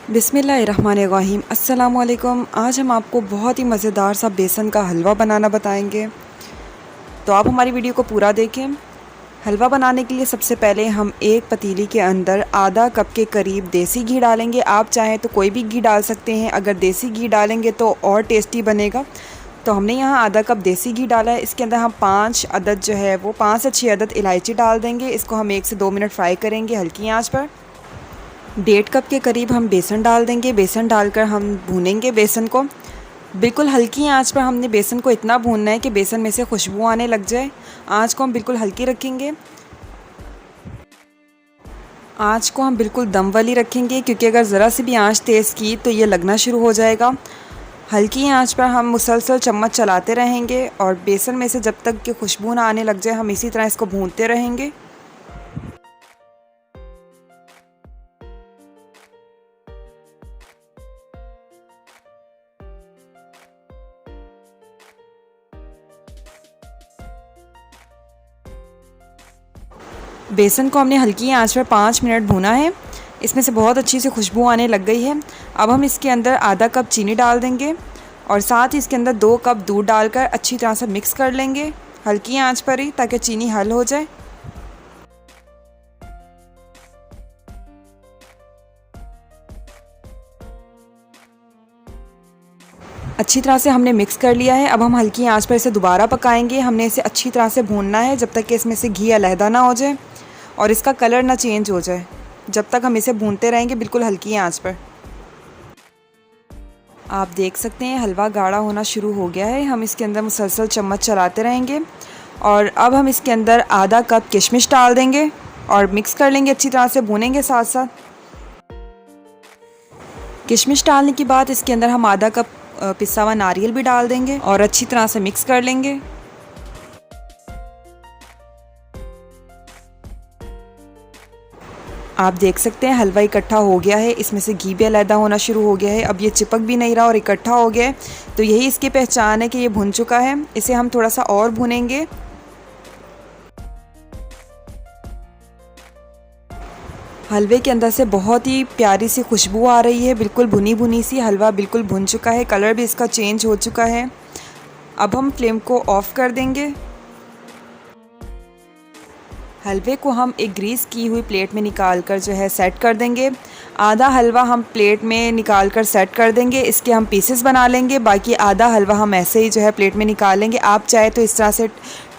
बिस्मिल्लाहिर्रहमानिर्रहीम। अस्सलामुअलैकुम। आज हम आपको बहुत ही मज़ेदार सा बेसन का हलवा बनाना बताएंगे, तो आप हमारी वीडियो को पूरा देखें। हलवा बनाने के लिए सबसे पहले हम एक पतीली के अंदर आधा कप के करीब देसी घी डालेंगे। आप चाहें तो कोई भी घी डाल सकते हैं, अगर देसी घी डालेंगे तो और टेस्टी बनेगा। तो हमने यहाँ आधा कप देसी घी डाला है। इसके अंदर हम 5 अदद जो है वो 5 से 6 अदद इलायची डाल देंगे। इसको हम 1 से 2 मिनट फ्राई करेंगे हल्की आंच पर। 1.5 कप के करीब हम बेसन डाल देंगे। बेसन डालकर हम भूनेंगे बेसन को। बिल्कुल हल्की आंच पर हमने बेसन को इतना भूनना है कि बेसन में से खुशबू आने लग जाए। आंच को हम बिल्कुल हल्की रखेंगे। आंच को हम बिल्कुल दम वाली रखेंगे, क्योंकि अगर ज़रा सी भी आंच तेज़ की तो ये लगना शुरू हो जाएगा। हल्की आंच पर हम मुसलसल चम्मच चलाते रहेंगे और बेसन में से जब तक कि खुशबू ना आने लग जाए हम इसी तरह इसको भूनते रहेंगे। बेसन को हमने हल्की आंच पर 5 मिनट भूना है। इसमें से बहुत अच्छी सी खुशबू आने लग गई है। अब हम इसके अंदर आधा कप चीनी डाल देंगे और साथ ही इसके अंदर 2 कप दूध डालकर अच्छी तरह से मिक्स कर लेंगे हल्की आंच पर ही, ताकि चीनी हल हो जाए। अच्छी तरह से हमने मिक्स कर लिया है। अब हम हल्की आंच पर इसे दोबारा पकाएंगे। हमने इसे अच्छी तरह से भूनना है जब तक कि इसमें से घी अलहदा ना हो जाए और इसका कलर ना चेंज हो जाए। जब तक हम इसे भूनते रहेंगे बिल्कुल हल्की आंच पर। आप देख सकते हैं हलवा गाढ़ा होना शुरू हो गया है। हम इसके अंदर मुसलसल चम्मच चलाते रहेंगे और अब हम इसके अंदर आधा कप किशमिश डाल देंगे और मिक्स कर लेंगे, अच्छी तरह से भूनेंगे साथ साथ। किशमिश डालने के बाद इसके अंदर हम आधा कप पिसा हुआ नारियल भी डाल देंगे और अच्छी तरह से मिक्स कर लेंगे। आप देख सकते हैं हलवा इकट्ठा हो गया है, इसमें से घी भी अलहदा होना शुरू हो गया है। अब ये चिपक भी नहीं रहा और इकट्ठा हो गया है, तो यही इसकी पहचान है कि ये भुन चुका है। इसे हम थोड़ा सा और भुनेंगे। हलवे के अंदर से बहुत ही प्यारी सी खुशबू आ रही है, बिल्कुल भुनी भुनी सी। हलवा बिल्कुल भुन चुका है, कलर भी इसका चेंज हो चुका है। अब हम फ्लेम को ऑफ़ कर देंगे। हलवे को हम एक ग्रीस की हुई प्लेट में निकाल कर जो है सेट कर देंगे। आधा हलवा हम प्लेट में निकाल कर सेट कर देंगे, इसके हम पीसेस बना लेंगे। बाकी आधा हलवा हम ऐसे ही जो है प्लेट में निकाल लेंगे। आप चाहे तो इस तरह से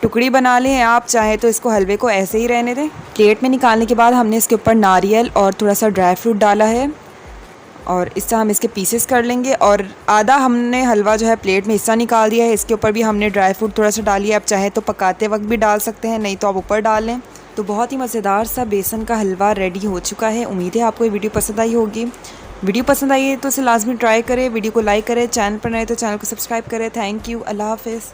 टुकड़ी बना लें, आप चाहे तो इसको हलवे को ऐसे ही रहने दें। प्लेट में निकालने के बाद हमने इसके ऊपर नारियल और थोड़ा सा ड्राई फ्रूट डाला है और इस तरह हम इसके पीसेस कर लेंगे। और आधा हमने हलवा जो है प्लेट में हिस्सा निकाल दिया है, इसके ऊपर भी हमने ड्राई फ्रूट थोड़ा सा डाली है। आप चाहे तो पकाते वक्त भी डाल सकते हैं, नहीं तो आप ऊपर डाल लें। तो बहुत ही मज़ेदार सा बेसन का हलवा रेडी हो चुका है। उम्मीद है आपको ये वीडियो पसंद आई होगी। वीडियो पसंद आई है तो इसे लाजमी ट्राई करें, वीडियो को लाइक करें, चैनल पर नए तो चैनल को सब्सक्राइब करें। Thank you. अल्लाह हाफ़िज़।